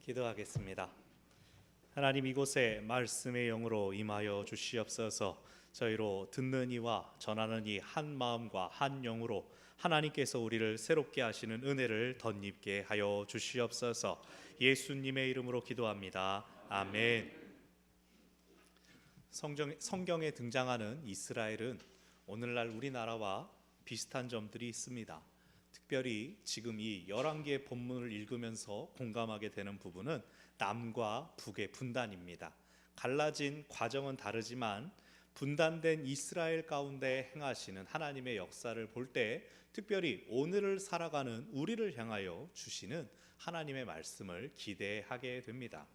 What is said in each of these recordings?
기도하겠습니다. 하나님, 이곳에 말씀의 영으로 임하여 주시옵소서. 저희로 듣는 이와 전하는 이 한 마음과 한 영으로 하나님께서 우리를 새롭게 하시는 은혜를 덧입게 하여 주시옵소서. 예수님의 이름으로 기도합니다. 아멘. 성경에 등장하는 이스라엘은 오늘날 우리나라와 비슷한 점들이 있습니다. 특별히 지금 이 11개의 본문을 읽으면서 공감하게 되는 부분은 남과 북의 분단입니다. 갈라진 과정은 다르지만 분단된 이스라엘 가운데 행하시는 하나님의 역사를 볼 때 특별히 오늘을 살아가는 우리를 향하여 주시는 하나님의 말씀을 기대하게 됩니다.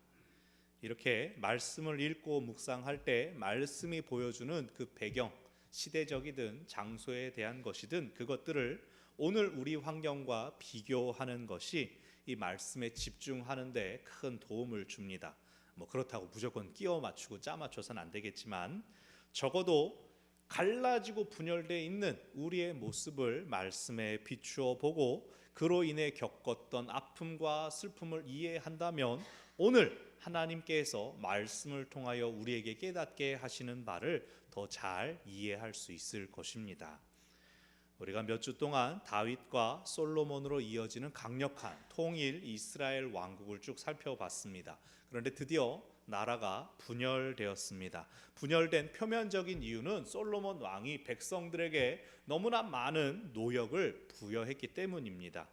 이렇게 말씀을 읽고 묵상할 때 말씀이 보여주는 그 배경, 시대적이든 장소에 대한 것이든 그것들을 오늘 우리 환경과 비교하는 것이 이 말씀에 집중하는 데 큰 도움을 줍니다. 그렇다고 무조건 끼워 맞추고 짜 맞춰서는 안 되겠지만 적어도 갈라지고 분열되어 있는 우리의 모습을 말씀에 비추어 보고 그로 인해 겪었던 아픔과 슬픔을 이해한다면 오늘 하나님께서 말씀을 통하여 우리에게 깨닫게 하시는 바를 더 잘 이해할 수 있을 것입니다. 우리가 몇 주 동안 다윗과 솔로몬으로 이어지는 강력한 통일 이스라엘 왕국을 쭉 살펴봤습니다. 그런데 드디어 나라가 분열되었습니다. 분열된 표면적인 이유는 솔로몬 왕이 백성들에게 너무나 많은 노역을 부여했기 때문입니다.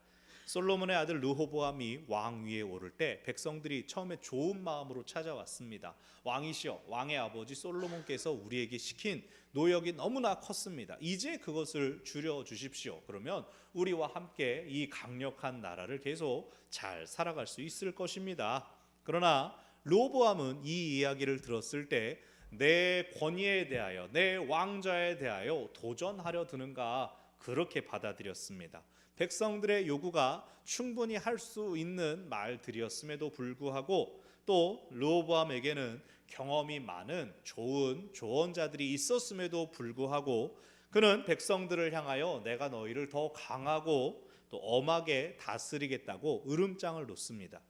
솔로몬의 아들 르호보암이 왕 위에 오를 때 백성들이 처음에 좋은 마음으로 찾아왔습니다. 왕이시여, 왕의 아버지 솔로몬께서 우리에게 시킨 노역이 너무나 컸습니다. 이제 그것을 줄여주십시오. 그러면 우리와 함께 이 강력한 나라를 계속 잘 살아갈 수 있을 것입니다. 그러나 르호보암은 이 이야기를 들었을 때 내 권위에 대하여, 내 왕좌에 대하여 도전하려 드는가 그렇게 받아들였습니다. 백성들의 요구가 충분히 할 수 있는 말들이었음에도 불구하고 또 르호보암에게는 경험이 많은 좋은 조언자들이 있었음에도 불구하고 그는 백성들을 향하여 내가 너희를 더 강하고 또 엄하게 다스리겠다고 으름장을 놓습니다.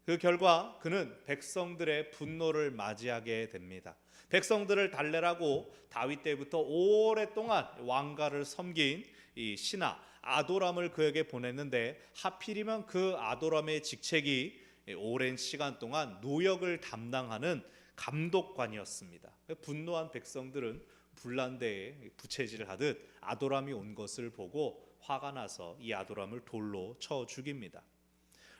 그 결과 그는 백성들의 분노를 맞이하게 됩니다. 백성들을 달래라고 다윗 때부터 오랫동안 왕가를 섬긴 이 신하 아도람을 그에게 보냈는데 하필이면 그 아도람의 직책이 오랜 시간 동안 노역을 담당하는 감독관이었습니다. 분노한 백성들은 불난대에 부채질을 하듯 아도람이 온 것을 보고 화가 나서 이 아도람을 돌로 쳐 죽입니다.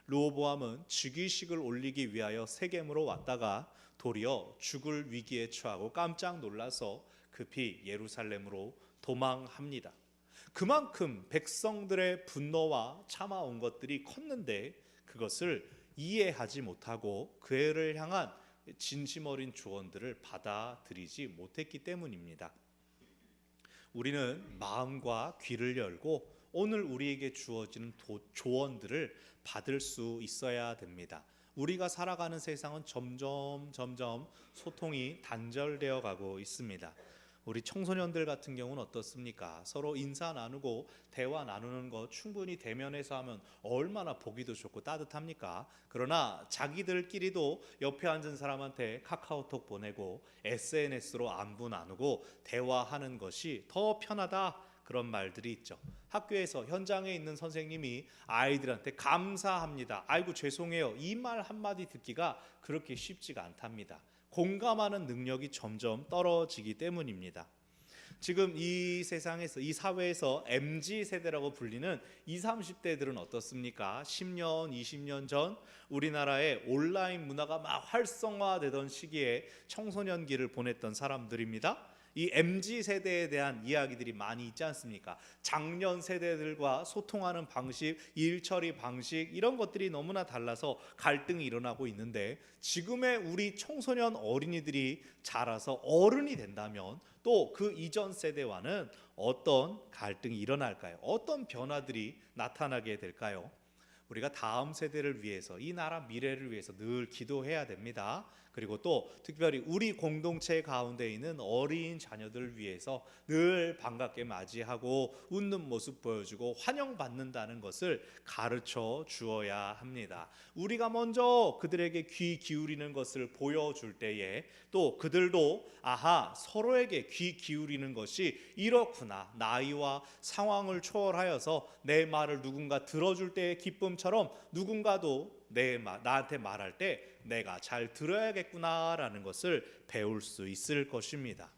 르호보암은 즉위식을 올리기 위하여 세겜으로 왔다가 도리어 죽을 위기에 처하고 깜짝 놀라서 급히 예루살렘으로 도망합니다. 그만큼 백성들의 분노와 참아온 것들이 컸는데 그것을 이해하지 못하고 그를 향한 진심 어린 조언들을 받아들이지 못했기 때문입니다. 우리는 마음과 귀를 열고 오늘 우리에게 주어지는 조언들을 받을 수 있어야 됩니다. 우리가 살아가는 세상은 점점 소통이 단절되어 가고 있습니다. 우리 청소년들 같은 경우는 어떻습니까? 서로 인사 나누고 대화 나누는 거 충분히 대면에서 하면 얼마나 보기도 좋고 따뜻합니까? 그러나 자기들끼리도 옆에 앉은 사람한테 카카오톡 보내고 SNS로 안부 나누고 대화하는 것이 더 편하다, 그런 말들이 있죠. 학교에서 현장에 있는 선생님이 아이들한테 감사합니다, 아이고 죄송해요, 이 말 한마디 듣기가 그렇게 쉽지가 않답니다. 공감하는 능력이 점점 떨어지기 때문입니다. 지금 이 세상에서, 이 사회에서 MZ세대라고 불리는 20, 30대들은 어떻습니까? 10년, 20년 전 우리나라의 온라인 문화가 막 활성화되던 시기에 청소년기를 보냈던 사람들입니다. 이 MZ세대에 대한 이야기들이 많이 있지 않습니까? 작년 세대들과 소통하는 방식, 일처리 방식, 이런 것들이 너무나 달라서 갈등이 일어나고 있는데 지금의 우리 청소년 어린이들이 자라서 어른이 된다면 또 그 이전 세대와는 어떤 갈등이 일어날까요? 어떤 변화들이 나타나게 될까요? 우리가 다음 세대를 위해서, 이 나라 미래를 위해서 늘 기도해야 됩니다. 그리고 또 특별히 우리 공동체 가운데 있는 어린 자녀들 위해서 늘 반갑게 맞이하고 웃는 모습 보여주고 환영받는다는 것을 가르쳐 주어야 합니다. 우리가 먼저 그들에게 귀 기울이는 것을 보여줄 때에 또 그들도 서로에게 귀 기울이는 것이 이렇구나, 나이와 상황을 초월하여서 내 말을 누군가 들어줄 때의 기쁨처럼 누군가도 나한테 말할 때 내가 잘 들어야겠구나라는 것을 배울 수 있을 것입니다.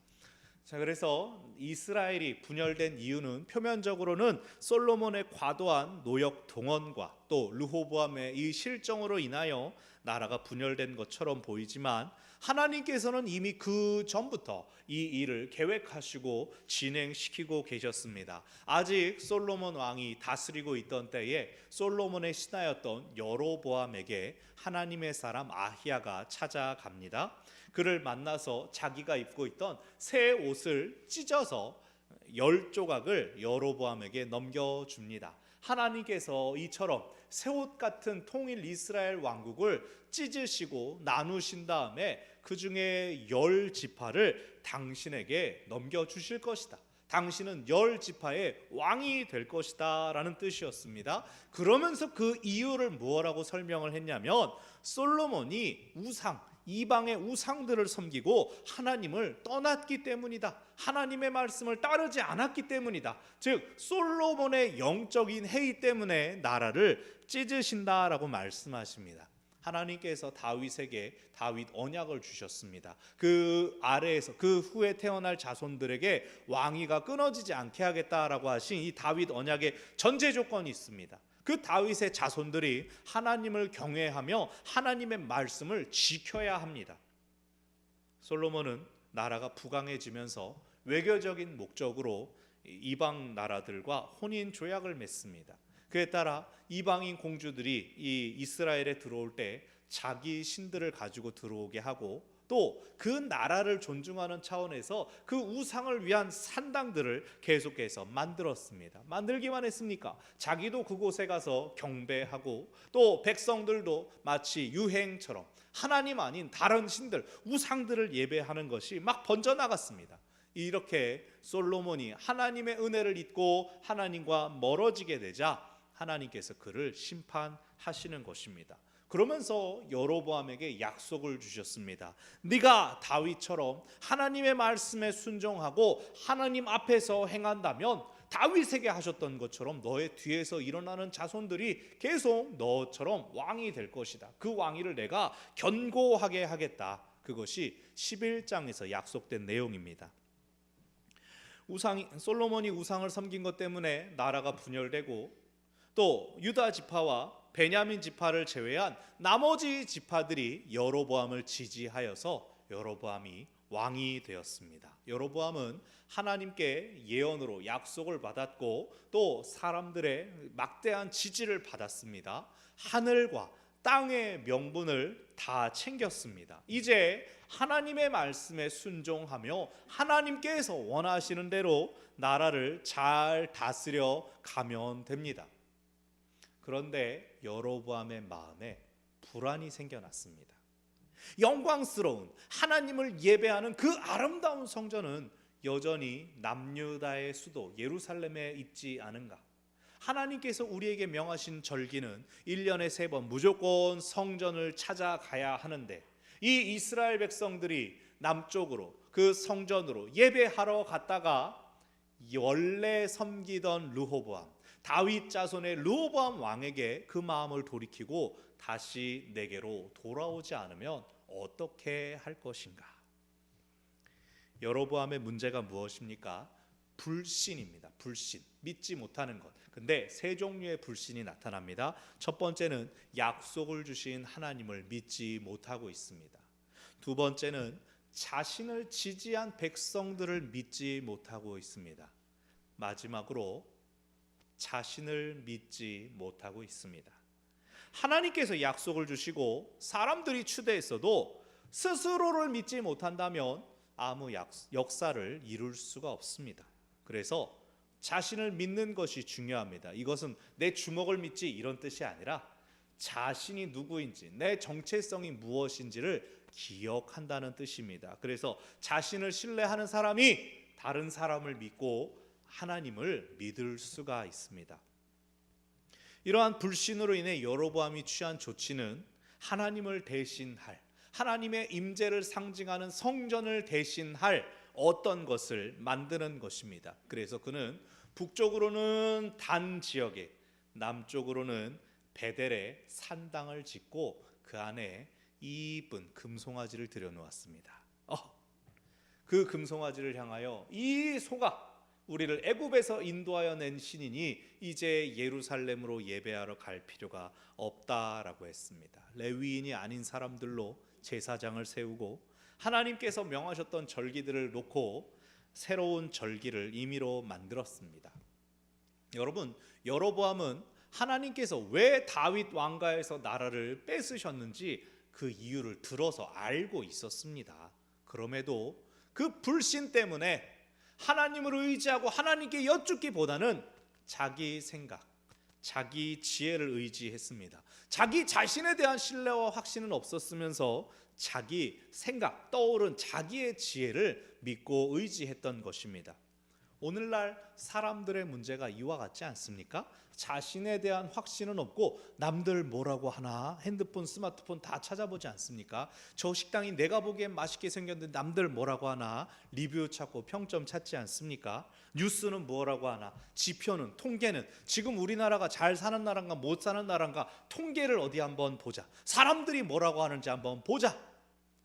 자, 그래서 이스라엘이 분열된 이유는 표면적으로는 솔로몬의 과도한 노역 동원과 또 르호보암의 이 실정으로 인하여 나라가 분열된 것처럼 보이지만, 하나님께서는 이미 그 전부터 이 일을 계획하시고 진행시키고 계셨습니다. 아직 솔로몬 왕이 다스리고 있던 때에 솔로몬의 신하였던 여로보암에게 하나님의 사람 아히야가 찾아갑니다. 그를 만나서 자기가 입고 있던 새 옷을 찢어서 10조각을 여로보암에게 넘겨줍니다. 하나님께서 이처럼 새 옷 같은 통일 이스라엘 왕국을 찢으시고 나누신 다음에 그 중에 10지파를 당신에게 넘겨주실 것이다. 당신은 10지파의 왕이 될 것이다 라는 뜻이었습니다. 그러면서 그 이유를 뭐라고 설명을 했냐면, 솔로몬이 이방의 우상들을 섬기고 하나님을 떠났기 때문이다. 하나님의 말씀을 따르지 않았기 때문이다. 즉 솔로몬의 영적인 해이 때문에 나라를 찢으신다라고 말씀하십니다. 하나님께서 다윗에게 다윗 언약을 주셨습니다. 그 아래에서 그 후에 태어날 자손들에게 왕위가 끊어지지 않게 하겠다라고 하신 이 다윗 언약의 전제 조건이 있습니다. 그 다윗의 자손들이 하나님을 경외하며 하나님의 말씀을 지켜야 합니다. 솔로몬은 나라가 부강해지면서 외교적인 목적으로 이방 나라들과 혼인 조약을 맺습니다. 그에 따라 이방인 공주들이 이 이스라엘에 들어올 때 자기 신들을 가지고 들어오게 하고, 또 그 나라를 존중하는 차원에서 그 우상을 위한 산당들을 계속해서 만들었습니다. 만들기만 했습니까? 자기도 그곳에 가서 경배하고, 또 백성들도 마치 유행처럼 하나님 아닌 다른 신들, 우상들을 예배하는 것이 막 번져나갔습니다. 이렇게 솔로몬이 하나님의 은혜를 잊고 하나님과 멀어지게 되자 하나님께서 그를 심판하시는 것입니다. 그러면서 여로보암에게 약속을 주셨습니다. 네가 다윗처럼 하나님의 말씀에 순종하고 하나님 앞에서 행한다면 다윗에게 하셨던 것처럼 너의 뒤에서 일어나는 자손들이 계속 너처럼 왕이 될 것이다. 그 왕위를 내가 견고하게 하겠다. 그것이 11장에서 약속된 내용입니다. 솔로몬이 우상을 섬긴 것 때문에 나라가 분열되고, 또 유다 지파와 베냐민 지파를 제외한 나머지 지파들이 여로보암을 지지하여서 여로보암이 왕이 되었습니다. 여로보암은 하나님께 예언으로 약속을 받았고, 또 사람들의 막대한 지지를 받았습니다. 하늘과 땅의 명분을 다 챙겼습니다. 이제 하나님의 말씀에 순종하며 하나님께서 원하시는 대로 나라를 잘 다스려 가면 됩니다. 그런데 여로보암의 마음에 불안이 생겨났습니다. 영광스러운 하나님을 예배하는 그 아름다운 성전은 여전히 남유다의 수도 예루살렘에 있지 않은가? 하나님께서 우리에게 명하신 절기는 1년에 3번 무조건 성전을 찾아가야 하는데, 이 이스라엘 백성들이 남쪽으로 그 성전으로 예배하러 갔다가 원래 섬기던 르호보암, 다윗 자손의 르호보암 왕에게 그 마음을 돌이키고 다시 내게로 돌아오지 않으면 어떻게 할 것인가? 여로보암의 문제가 무엇입니까? 불신입니다. 불신, 믿지 못하는 것. 근데 세 종류의 불신이 나타납니다. 첫 번째는 약속을 주신 하나님을 믿지 못하고 있습니다. 두 번째는 자신을 지지한 백성들을 믿지 못하고 있습니다. 마지막으로 자신을 믿지 못하고 있습니다. 하나님께서 약속을 주시고 사람들이 추대했어도 스스로를 믿지 못한다면 아무 역사를 이룰 수가 없습니다. 그래서 자신을 믿는 것이 중요합니다. 이것은 내 주먹을 믿지 이런 뜻이 아니라 자신이 누구인지, 내 정체성이 무엇인지를 기억한다는 뜻입니다. 그래서 자신을 신뢰하는 사람이 다른 사람을 믿고 하나님을 믿을 수가 있습니다. 이러한 불신으로 인해 여로보암이 취한 조치는 하나님을 대신할, 하나님의 임재를 상징하는 성전을 대신할 어떤 것을 만드는 것입니다. 그래서 그는 북쪽으로는 단 지역에, 남쪽으로는 베델에 산당을 짓고 그 안에 이쁜 금송아지를 들여놓았습니다. 그 금송아지를 향하여 이 소가 우리를 애굽에서 인도하여 낸 신이니 이제 예루살렘으로 예배하러 갈 필요가 없다라고 했습니다. 레위인이 아닌 사람들로 제사장을 세우고 하나님께서 명하셨던 절기들을 놓고 새로운 절기를 임의로 만들었습니다. 여러분, 여로보암은 하나님께서 왜 다윗 왕가에서 나라를 뺏으셨는지 그 이유를 들어서 알고 있었습니다. 그럼에도 그 불신 때문에 하나님을 의지하고 하나님께 여쭙기보다는 자기 생각, 자기 지혜를 의지했습니다. 자기 자신에 대한 신뢰와 확신은 없었으면서 자기 생각, 떠오른 자기의 지혜를 믿고 의지했던 것입니다. 오늘날 사람들의 문제가 이와 같지 않습니까? 자신에 대한 확신은 없고 남들 뭐라고 하나 핸드폰, 스마트폰 다 찾아보지 않습니까? 저 식당이 내가 보기엔 맛있게 생겼는데 남들 뭐라고 하나 리뷰 찾고 평점 찾지 않습니까? 뉴스는 뭐라고 하나, 지표는, 통계는 지금 우리나라가 잘 사는 나라인가 못 사는 나라인가 통계를 어디 한번 보자. 사람들이 뭐라고 하는지 한번 보자.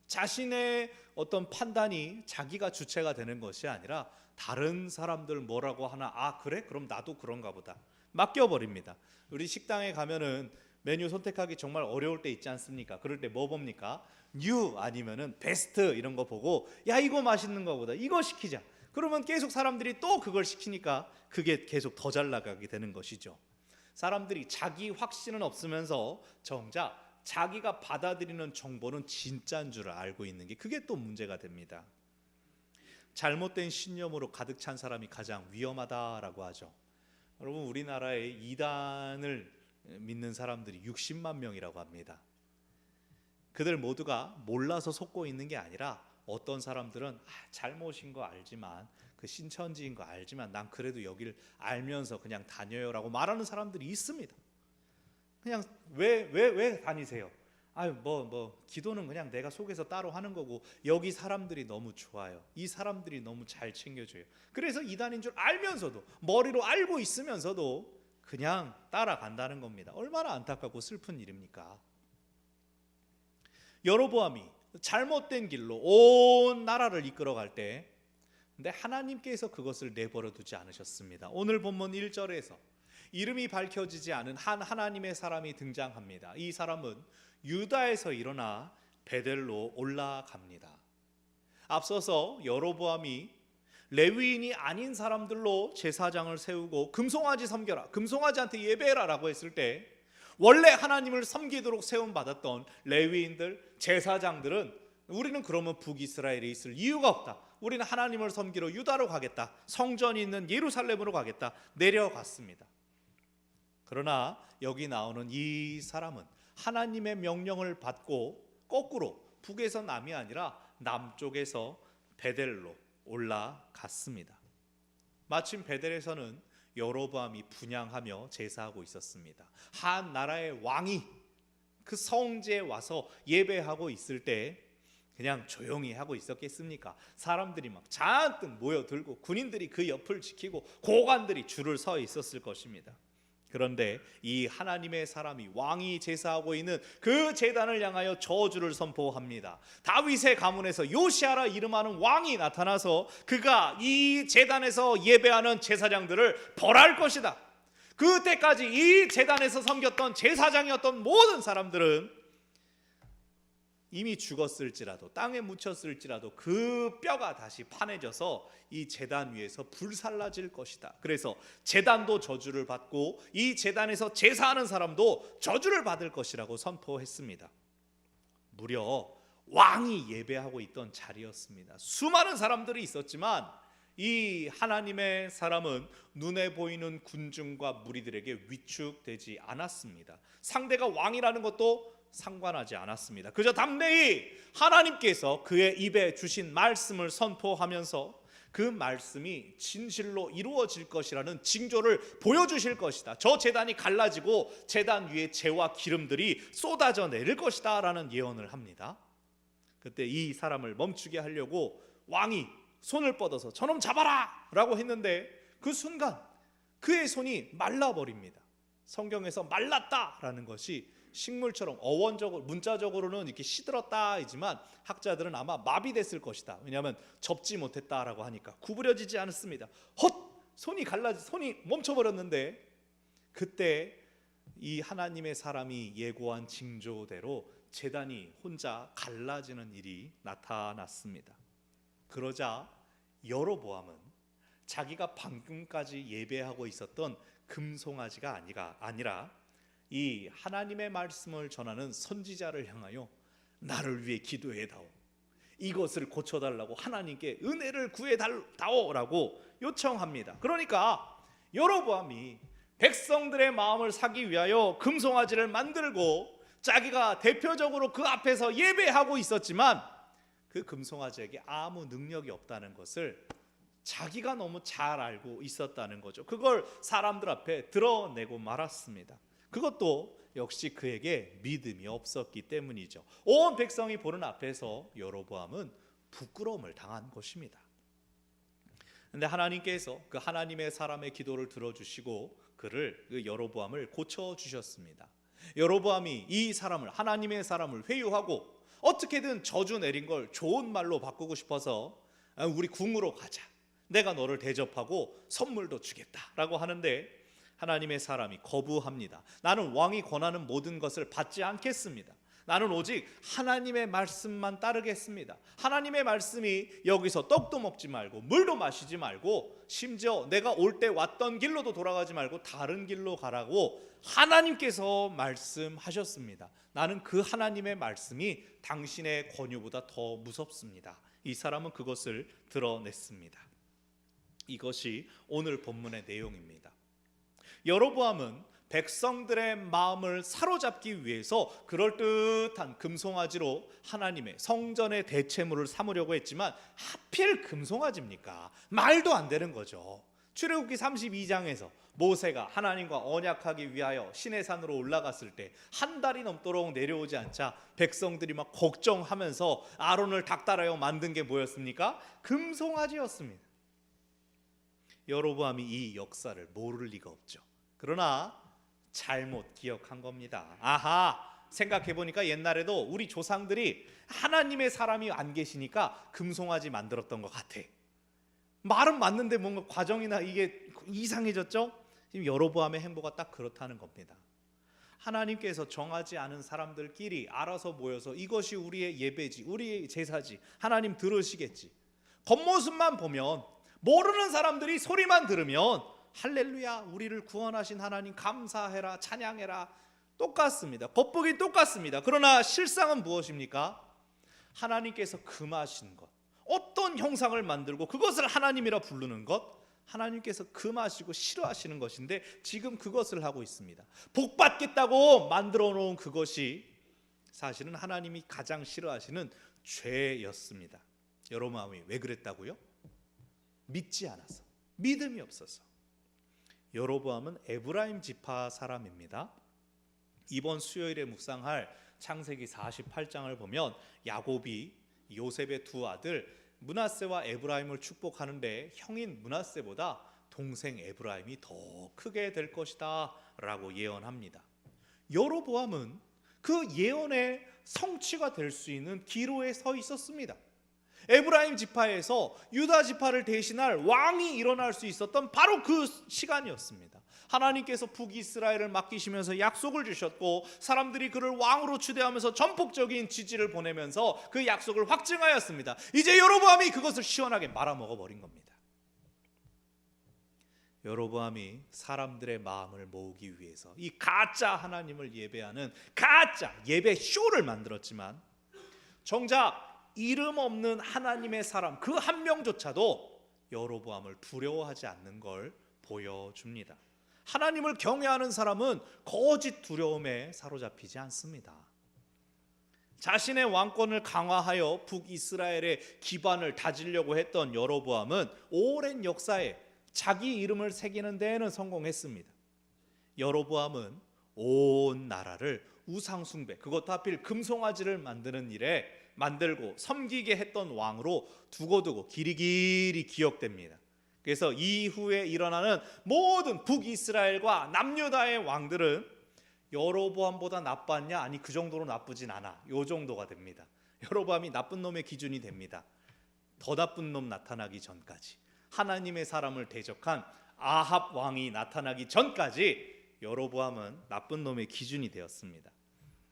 자신의 어떤 판단이 자기가 주체가 되는 것이 아니라 다른 사람들 뭐라고 하나, 아 그래? 그럼 나도 그런가 보다. 맡겨버립니다. 우리 식당에 가면은 메뉴 선택하기 정말 어려울 때 있지 않습니까? 그럴 때 뭐 봅니까? 뉴 아니면은 베스트 이런 거 보고 야 이거 맛있는 거보다 이거 시키자. 그러면 계속 사람들이 또 그걸 시키니까 그게 계속 더 잘 나가게 되는 것이죠. 사람들이 자기 확신은 없으면서 정작 자기가 받아들이는 정보는 진짜인 줄 알고 있는 게 그게 또 문제가 됩니다. 잘못된 신념으로 가득 찬 사람이 가장 위험하다라고 하죠. 여러분, 우리나라에 이단을 믿는 사람들이 60만 명이라고 합니다. 그들 모두가 몰라서 속고 있는 게 아니라 어떤 사람들은 잘못인 거 알지만 그 신천지인 거 알지만 난 그래도 여기를 알면서 그냥 다녀요라고 말하는 사람들이 있습니다. 그냥 왜 다니세요? 기도는 그냥 내가 속에서 따로 하는 거고 여기 사람들이 너무 좋아요. 이 사람들이 너무 잘 챙겨줘요. 그래서 이단인 줄 알면서도 머리로 알고 있으면서도 그냥 따라간다는 겁니다. 얼마나 안타깝고 슬픈 일입니까? 여로보암이 잘못된 길로 온 나라를 이끌어갈 때 근데 하나님께서 그것을 내버려 두지 않으셨습니다. 오늘 본문 1절에서 이름이 밝혀지지 않은 한 하나님의 사람이 등장합니다. 이 사람은 유다에서 일어나 베델로 올라갑니다. 앞서서 여로보암이 레위인이 아닌 사람들로 제사장을 세우고 금송아지 섬겨라, 금송아지한테 예배해라 라고 했을 때 원래 하나님을 섬기도록 세움받았던 레위인들, 제사장들은 우리는 그러면 북이스라엘에 있을 이유가 없다. 우리는 하나님을 섬기러 유다로 가겠다. 성전이 있는 예루살렘으로 가겠다. 내려갔습니다. 그러나 여기 나오는 이 사람은 하나님의 명령을 받고 거꾸로 북에서 남이 아니라 남쪽에서 베델로 올라갔습니다. 마침 베델에서는 여로보암이 분향하며 제사하고 있었습니다. 한 나라의 왕이 그 성지에 와서 예배하고 있을 때 그냥 조용히 하고 있었겠습니까? 사람들이 막 잔뜩 모여들고 군인들이 그 옆을 지키고 고관들이 줄을 서 있었을 것입니다. 그런데 이 하나님의 사람이 왕이 제사하고 있는 그 제단을 향하여 저주를 선포합니다. 다윗의 가문에서 요시아라 이름하는 왕이 나타나서 그가 이 제단에서 예배하는 제사장들을 벌할 것이다. 그때까지 이 제단에서 섬겼던 제사장이었던 모든 사람들은 이미 죽었을지라도 땅에 묻혔을지라도 그 뼈가 다시 파내져서 이 제단 위에서 불살라질 것이다. 그래서 제단도 저주를 받고 이 제단에서 제사하는 사람도 저주를 받을 것이라고 선포했습니다. 무려 왕이 예배하고 있던 자리였습니다. 수많은 사람들이 있었지만 이 하나님의 사람은 눈에 보이는 군중과 무리들에게 위축되지 않았습니다. 상대가 왕이라는 것도 상관하지 않았습니다. 그저 담대히 하나님께서 그의 입에 주신 말씀을 선포하면서 그 말씀이 진실로 이루어질 것이라는 징조를 보여주실 것이다. 저 제단이 갈라지고 제단 위에 재와 기름들이 쏟아져 내릴 것이다 라는 예언을 합니다. 그때 이 사람을 멈추게 하려고 왕이 손을 뻗어서 저놈 잡아라 라고 했는데 그 순간 그의 손이 말라버립니다. 성경에서 말랐다라는 것이 식물처럼 어원적으로 문자적으로는 이렇게 시들었다이지만 학자들은 아마 마비됐을 것이다. 왜냐하면 접지 못했다라고 하니까 구부려지지 않았습니다. 손이 멈춰버렸는데 그때 이 하나님의 사람이 예고한 징조대로 제단이 혼자 갈라지는 일이 나타났습니다. 그러자 여로보암은 자기가 방금까지 예배하고 있었던 금송아지가 아니라 이 하나님의 말씀을 전하는 선지자를 향하여 나를 위해 기도해다오, 이것을 고쳐달라고 하나님께 은혜를 구해다오라고 요청합니다. 그러니까 여로보암이 백성들의 마음을 사기 위하여 금송아지를 만들고 자기가 대표적으로 그 앞에서 예배하고 있었지만 그 금송아지에게 아무 능력이 없다는 것을 자기가 너무 잘 알고 있었다는 거죠. 그걸 사람들 앞에 드러내고 말았습니다. 그것도 역시 그에게 믿음이 없었기 때문이죠. 온 백성이 보는 앞에서 여로보암은 부끄러움을 당한 것입니다. 그런데 하나님께서 그 하나님의 사람의 기도를 들어주시고 그 여로보암을 고쳐주셨습니다. 여로보암이 이 사람을, 하나님의 사람을 회유하고 어떻게든 저주 내린 걸 좋은 말로 바꾸고 싶어서 우리 궁으로 가자, 내가 너를 대접하고 선물도 주겠다라고 하는데 하나님의 사람이 거부합니다. 나는 왕이 권하는 모든 것을 받지 않겠습니다. 나는 오직 하나님의 말씀만 따르겠습니다. 하나님의 말씀이 여기서 떡도 먹지 말고 물도 마시지 말고 심지어 내가 올 때 왔던 길로도 돌아가지 말고 다른 길로 가라고 하나님께서 말씀하셨습니다. 나는 그 하나님의 말씀이 당신의 권유보다 더 무섭습니다. 이 사람은 그것을 드러냈습니다. 이것이 오늘 본문의 내용입니다. 여로보암은 백성들의 마음을 사로잡기 위해서 그럴듯한 금송아지로 하나님의 성전의 대체물을 삼으려고 했지만 하필 금송아지입니까? 말도 안 되는 거죠. 출애굽기 32장에서 모세가 하나님과 언약하기 위하여 시내산으로 올라갔을 때 한 달이 넘도록 내려오지 않자 백성들이 막 걱정하면서 아론을 닥달하여 만든 게 뭐였습니까? 금송아지였습니다. 여로보암이 이 역사를 모를 리가 없죠. 그러나 잘못 기억한 겁니다. 생각해보니까 옛날에도 우리 조상들이 하나님의 사람이 안 계시니까 금송아지 만들었던 것 같아. 말은 맞는데 뭔가 과정이나 이게 이상해졌죠? 지금 여로보암의 행보가 딱 그렇다는 겁니다. 하나님께서 정하지 않은 사람들끼리 알아서 모여서 이것이 우리의 예배지, 우리의 제사지, 하나님 들으시겠지. 겉모습만 보면, 모르는 사람들이 소리만 들으면 할렐루야, 우리를 구원하신 하나님 감사해라, 찬양해라, 똑같습니다. 겉보기 똑같습니다. 그러나 실상은 무엇입니까? 하나님께서 금하신 것, 어떤 형상을 만들고 그것을 하나님이라 부르는 것, 하나님께서 금하시고 싫어하시는 것인데 지금 그것을 하고 있습니다. 복 받겠다고 만들어 놓은 그것이 사실은 하나님이 가장 싫어하시는 죄였습니다. 여로보암이 왜 그랬다고요? 믿지 않아서, 믿음이 없어서. 여로보암은 에브라임 지파 사람입니다. 이번 수요일에 묵상할 창세기 48장을 보면 야곱이 요셉의 두 아들 므낫세와 에브라임을 축복하는데 형인 므낫세보다 동생 에브라임이 더 크게 될 것이다 라고 예언합니다. 여로보암은 그 예언의 성취가 될 수 있는 기로에 서 있었습니다. 에브라임 지파에서 유다 지파를 대신할 왕이 일어날 수 있었던 바로 그 시간이었습니다. 하나님께서 북이스라엘을 맡기시면서 약속을 주셨고 사람들이 그를 왕으로 추대하면서 전폭적인 지지를 보내면서 그 약속을 확증하였습니다. 이제 여로보암이 그것을 시원하게 말아먹어 버린 겁니다. 여로보암이 사람들의 마음을 모으기 위해서 이 가짜 하나님을 예배하는 가짜 예배 쇼를 만들었지만 정작 이름 없는 하나님의 사람 그 한 명조차도 여로보암을 두려워하지 않는 걸 보여줍니다. 하나님을 경외하는 사람은 거짓 두려움에 사로잡히지 않습니다. 자신의 왕권을 강화하여 북이스라엘의 기반을 다지려고 했던 여로보암은 오랜 역사에 자기 이름을 새기는 데에는 성공했습니다. 여로보암은 온 나라를 우상 숭배, 그것도 하필 금송아지를 만드는 일에 만들고 섬기게 했던 왕으로 두고두고 길이길이 기억됩니다. 그래서 이후에 일어나는 모든 북이스라엘과 남유다의 왕들은 여로보암보다 나빴냐? 아니, 그 정도로 나쁘진 않아. 요 정도가 됩니다. 여로보암이 나쁜 놈의 기준이 됩니다. 더 나쁜 놈 나타나기 전까지, 하나님의 사람을 대적한 아합 왕이 나타나기 전까지 여로보암은 나쁜 놈의 기준이 되었습니다.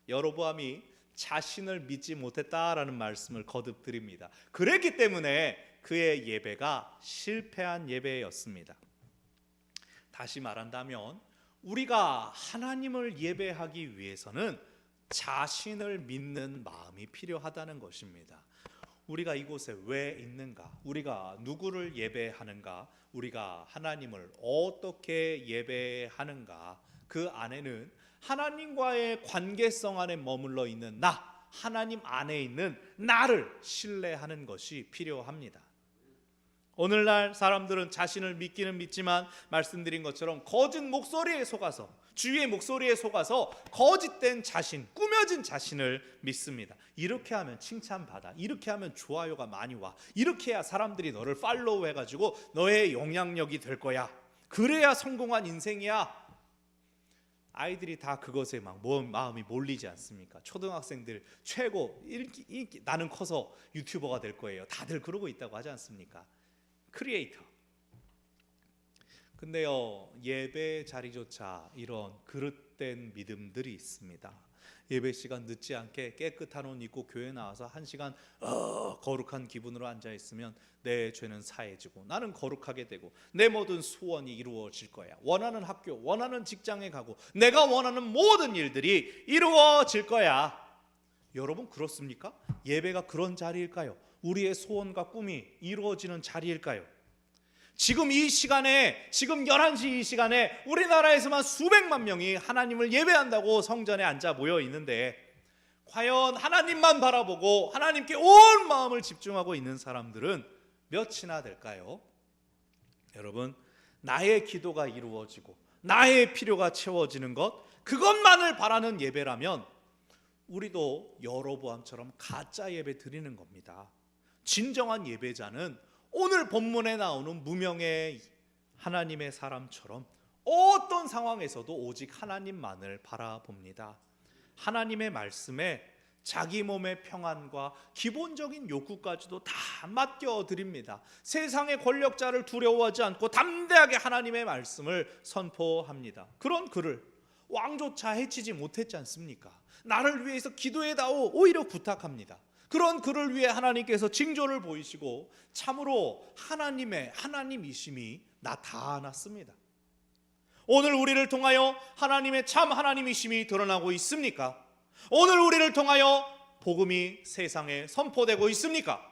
여로보암이 자신을 믿지 못했다라는 말씀을 거듭 드립니다. 그랬기 때문에 그의 예배가 실패한 예배였습니다. 다시 말한다면 우리가 하나님을 예배하기 위해서는 자신을 믿는 마음이 필요하다는 것입니다. 우리가 이곳에 왜 있는가? 우리가 누구를 예배하는가? 우리가 하나님을 어떻게 예배하는가? 그 안에는 하나님과의 관계성 안에 머물러 있는 나, 하나님 안에 있는 나를 신뢰하는 것이 필요합니다. 오늘날 사람들은 자신을 믿기는 믿지만 말씀드린 것처럼 거짓 목소리에 속아서, 주위의 목소리에 속아서 거짓된 자신, 꾸며진 자신을 믿습니다. 이렇게 하면 칭찬받아, 이렇게 하면 좋아요가 많이 와, 이렇게 해야 사람들이 너를 팔로우 해가지고 너의 영향력이 될 거야, 그래야 성공한 인생이야. 아이들이 다 그것에 막 마음이 몰리지 않습니까? 초등학생들 최고 인기, 나는 커서 유튜버가 될 거예요, 다들 그러고 있다고 하지 않습니까? 크리에이터. 근데요, 예배 자리조차 이런 그릇된 믿음들이 있습니다. 예배 시간 늦지 않게 깨끗한 옷 입고 교회 나와서 1시간 거룩한 기분으로 앉아 있으면 내 죄는 사해지고 나는 거룩하게 되고 내 모든 소원이 이루어질 거야. 원하는 학교, 원하는 직장에 가고 내가 원하는 모든 일들이 이루어질 거야. 여러분, 그렇습니까? 예배가 그런 자리일까요? 우리의 소원과 꿈이 이루어지는 자리일까요? 지금 이 시간에, 지금 11시 이 시간에 우리나라에서만 수백만 명이 하나님을 예배한다고 성전에 앉아 모여 있는데, 과연 하나님만 바라보고 하나님께 온 마음을 집중하고 있는 사람들은 몇이나 될까요? 여러분, 나의 기도가 이루어지고 나의 필요가 채워지는 것, 그것만을 바라는 예배라면 우리도 여로보암처럼 가짜 예배 드리는 겁니다. 진정한 예배자는 오늘 본문에 나오는 무명의 하나님의 사람처럼 어떤 상황에서도 오직 하나님만을 바라봅니다. 하나님의 말씀에 자기 몸의 평안과 기본적인 욕구까지도 다 맡겨드립니다. 세상의 권력자를 두려워하지 않고 담대하게 하나님의 말씀을 선포합니다. 그런 그를 왕조차 해치지 못했지 않습니까? 나를 위해서 기도해다오 오히려 부탁합니다. 그런 그를 위해 하나님께서 징조를 보이시고 참으로 하나님의 하나님이심이 나타났습니다. 오늘 우리를 통하여 하나님의 참 하나님이심이 드러나고 있습니까? 오늘 우리를 통하여 복음이 세상에 선포되고 있습니까?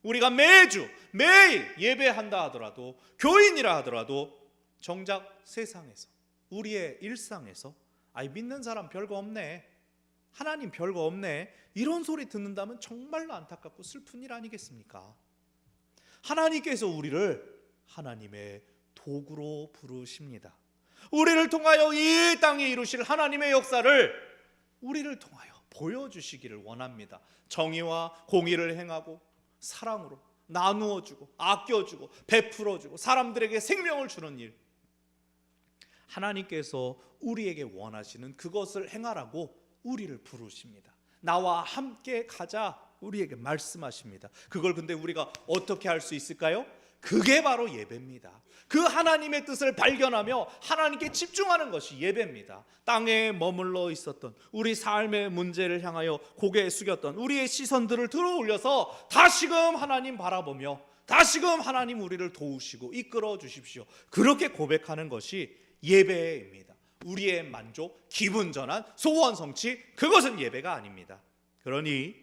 우리가 매주 매일 예배한다 하더라도, 교인이라 하더라도 정작 세상에서, 우리의 일상에서 믿는 사람 별거 없네, 하나님 별거 없네, 이런 소리 듣는다면 정말로 안타깝고 슬픈 일 아니겠습니까? 하나님께서 우리를 하나님의 도구로 부르십니다. 우리를 통하여 이 땅에 이루실 하나님의 역사를 우리를 통하여 보여주시기를 원합니다. 정의와 공의를 행하고 사랑으로 나누어주고 아껴주고 베풀어주고 사람들에게 생명을 주는 일, 하나님께서 우리에게 원하시는 그것을 행하라고 우리를 부르십니다. 나와 함께 가자 우리에게 말씀하십니다. 그걸 근데 우리가 어떻게 할 수 있을까요? 그게 바로 예배입니다. 그 하나님의 뜻을 발견하며 하나님께 집중하는 것이 예배입니다. 땅에 머물러 있었던 우리 삶의 문제를 향하여 고개 숙였던 우리의 시선들을 들어 올려서 다시금 하나님 바라보며 다시금 하나님 우리를 도우시고 이끌어 주십시오, 그렇게 고백하는 것이 예배입니다. 우리의 만족, 기분 전환, 소원 성취, 그것은 예배가 아닙니다. 그러니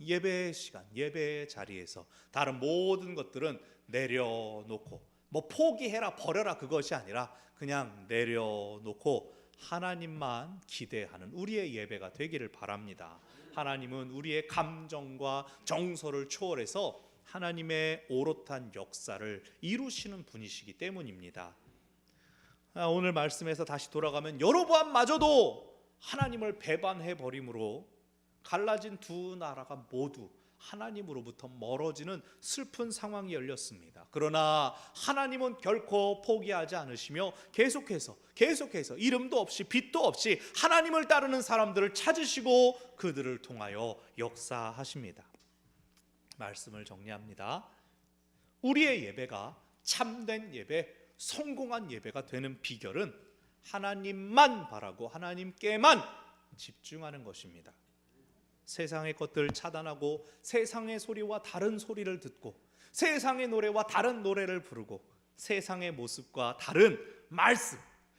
예배 시간, 예배 자리에서 다른 모든 것들은 내려놓고, 포기해라 버려라 그것이 아니라 그냥 내려놓고 하나님만 기대하는 우리의 예배가 되기를 바랍니다. 하나님은 우리의 감정과 정서를 초월해서 하나님의 오롯한 역사를 이루시는 분이시기 때문입니다. 오늘 말씀에서 다시 돌아가면 여로보암마저도 하나님을 배반해 버림으로 갈라진 두 나라가 모두 하나님으로부터 멀어지는 슬픈 상황이 열렸습니다. 그러나 하나님은 결코 포기하지 않으시며 계속해서 이름도 없이 빛도 없이 하나님을 따르는 사람들을 찾으시고 그들을 통하여 역사하십니다. 말씀을 정리합니다. 우리의 예배가 참된 예배, 성공한 예배가 되는 비결은 하나님만 바라고 하나님께만 집중하는 것입니다. 세상의 것들 차단하고 세상의 소리와 다른 소리를 듣고 세상의 노래와 다른 노래를 부르고 세상의 모습과 다른 말씀,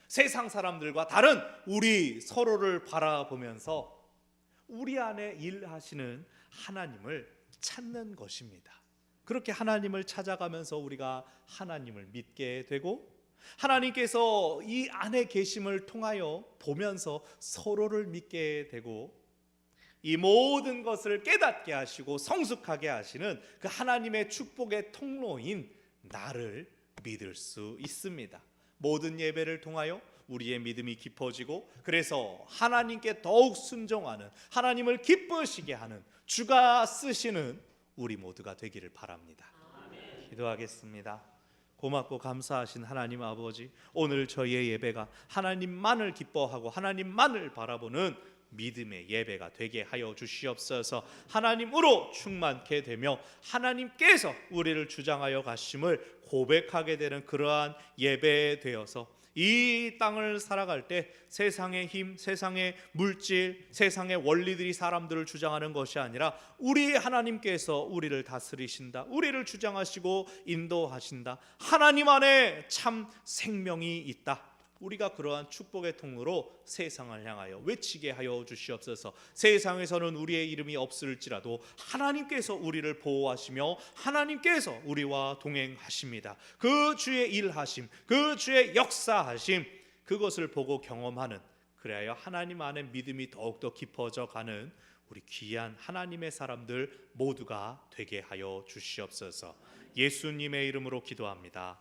세상 사람들과 다른 우리 서로를 바라보면서 우리 안에 일하시는 하나님을 찾는 것입니다. 그렇게 하나님을 찾아가면서 우리가 하나님을 믿게 되고 하나님께서 이 안에 계심을 통하여 보면서 서로를 믿게 되고 이 모든 것을 깨닫게 하시고 성숙하게 하시는 그 하나님의 축복의 통로인 나를 믿을 수 있습니다. 모든 예배를 통하여 우리의 믿음이 깊어지고 그래서 하나님께 더욱 순종하는, 하나님을 기쁘시게 하는, 주가 쓰시는 우리 모두가 되기를 바랍니다. 아멘. 기도하겠습니다. 고맙고 감사하신 하나님 아버지, 오늘 저희의 예배가 하나님만을 기뻐하고 하나님만을 바라보는 믿음의 예배가 되게 하여 주시옵소서. 하나님으로 충만케 되며 하나님께서 우리를 주장하여 가심을 고백하게 되는 그러한 예배 되어서 이 땅을 살아갈 때 세상의 힘, 세상의 물질, 세상의 원리들이 사람들을 주장하는 것이 아니라 우리 하나님께서 우리를 다스리신다, 우리를 주장하시고 인도하신다, 하나님 안에 참 생명이 있다, 우리가 그러한 축복의 통로로 세상을 향하여 외치게 하여 주시옵소서. 세상에서는 우리의 이름이 없을지라도 하나님께서 우리를 보호하시며 하나님께서 우리와 동행하십니다. 그 주의 일하심, 그 주의 역사하심, 그것을 보고 경험하는, 그래야 하나님 안에 믿음이 더욱더 깊어져 가는 우리 귀한 하나님의 사람들 모두가 되게 하여 주시옵소서. 예수님의 이름으로 기도합니다.